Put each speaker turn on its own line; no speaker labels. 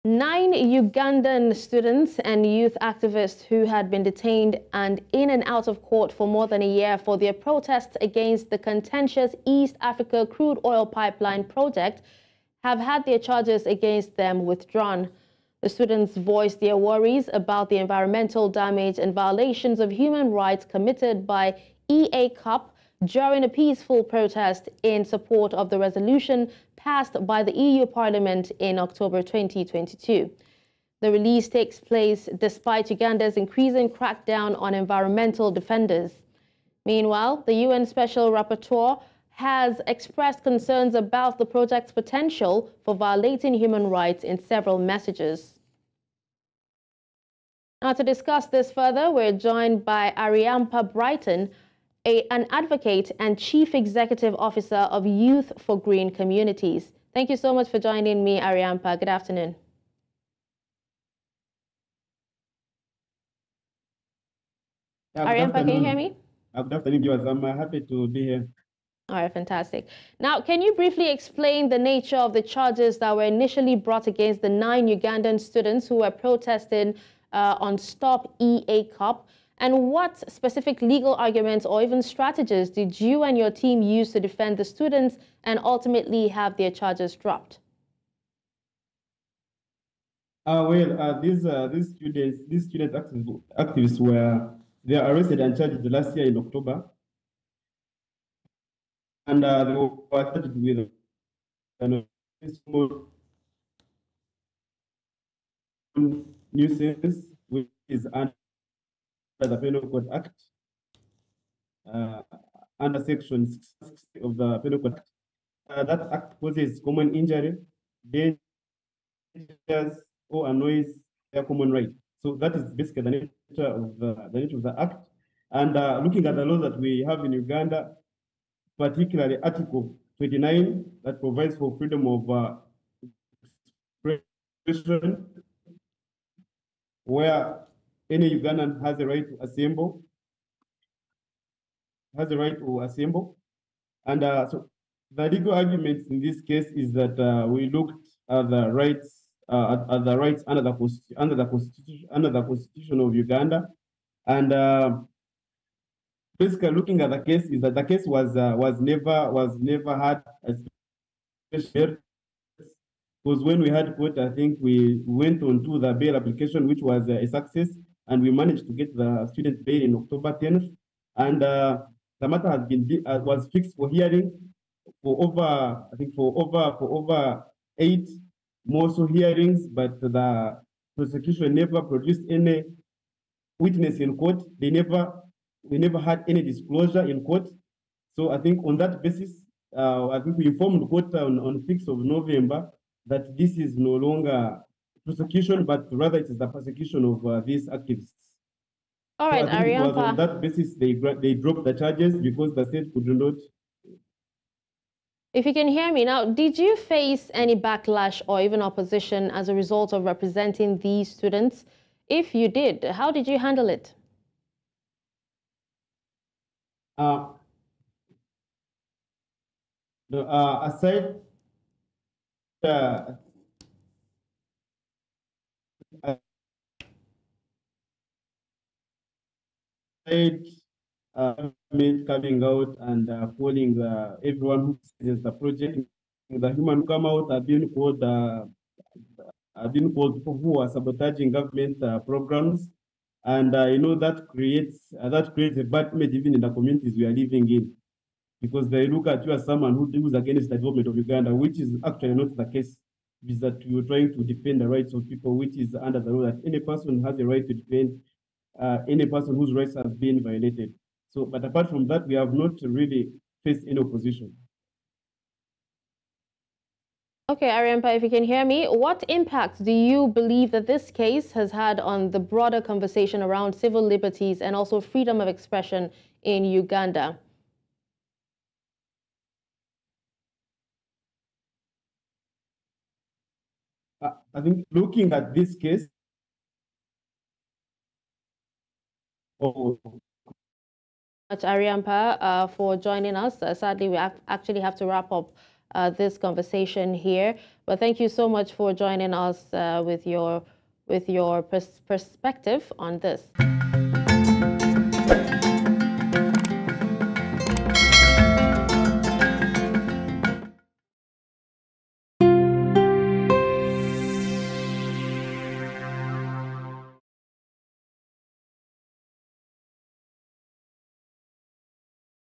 9 Ugandan students and youth activists who had been detained and in and out of court for more than a year for their protests against the contentious East Africa crude oil pipeline project have had their charges against them withdrawn. The students voiced their worries about the environmental damage and violations of human rights committed by EACOP during a peaceful protest in support of the resolution passed by the EU Parliament in October 2022. The release takes place despite Uganda's increasing crackdown on environmental defenders. Meanwhile, the UN Special Rapporteur has expressed concerns about the project's potential for violating human rights in several messages. Now, to discuss this further, we're joined by Aryampa Brighton, an advocate and Chief Executive Officer of Youth for Green Communities. Thank you so much for joining me, Aryampa. Good afternoon. Aryampa, can you hear me?
Good afternoon, viewers. I'm happy to be here.
All right, fantastic. Now, can you briefly explain the nature of the charges that were initially brought against the 9 Ugandan students who were protesting on Stop EACOP? And what specific legal arguments or even strategies did you and your team use to defend the students and ultimately have their charges dropped?
These student activists were arrested and charged last year in October, and they were charged with nuisance, which is under the Penal Code Act, under Section 6 of the Penal Code Act. That act causes common injury, dangers, or annoys their common right. So that is basically the nature of the act. And looking at the laws that we have in Uganda, particularly Article 29, that provides for freedom of expression, where any Ugandan has the right to assemble, and so the legal arguments in this case is that we looked at the rights under the Constitution of Uganda, and basically looking at the case is that the case was never had a special. Because when we had court, I think we went on to the bail application, which was a success, and we managed to get the student bail in October 10th. And the matter has been was fixed for hearing for over 8 more so hearings, but the prosecution never produced any witness in court. We never had any disclosure in court. So I think on that basis, I think we informed court on 6th of November that this is no longer prosecution, but rather it is the persecution of these activists.
All right,
so I think it was on that basis they dropped the charges because the state could not.
If you can hear me now, did you face any backlash or even opposition as a result of representing these students? If you did, how did you handle it?
Aside coming out and calling everyone who sees the project, the human who come out have been called people who are sabotaging government programs, and that creates a bad image even in the communities we are living in, because they look at you as someone who is against the development of Uganda, which is actually not the case. Is that you're trying to defend the rights of people, which is under the law that any person has the right to defend any person whose rights have been violated. So, but apart from that, we have not really faced any opposition.
Okay, Aryampa, if you can hear me, what impact do you believe that this case has had on the broader conversation around civil liberties and also freedom of expression in Uganda?
I think looking at this case,
Aryampa, for joining us. Sadly, we actually have to wrap up this conversation here. But thank you so much for joining us with your perspective on this.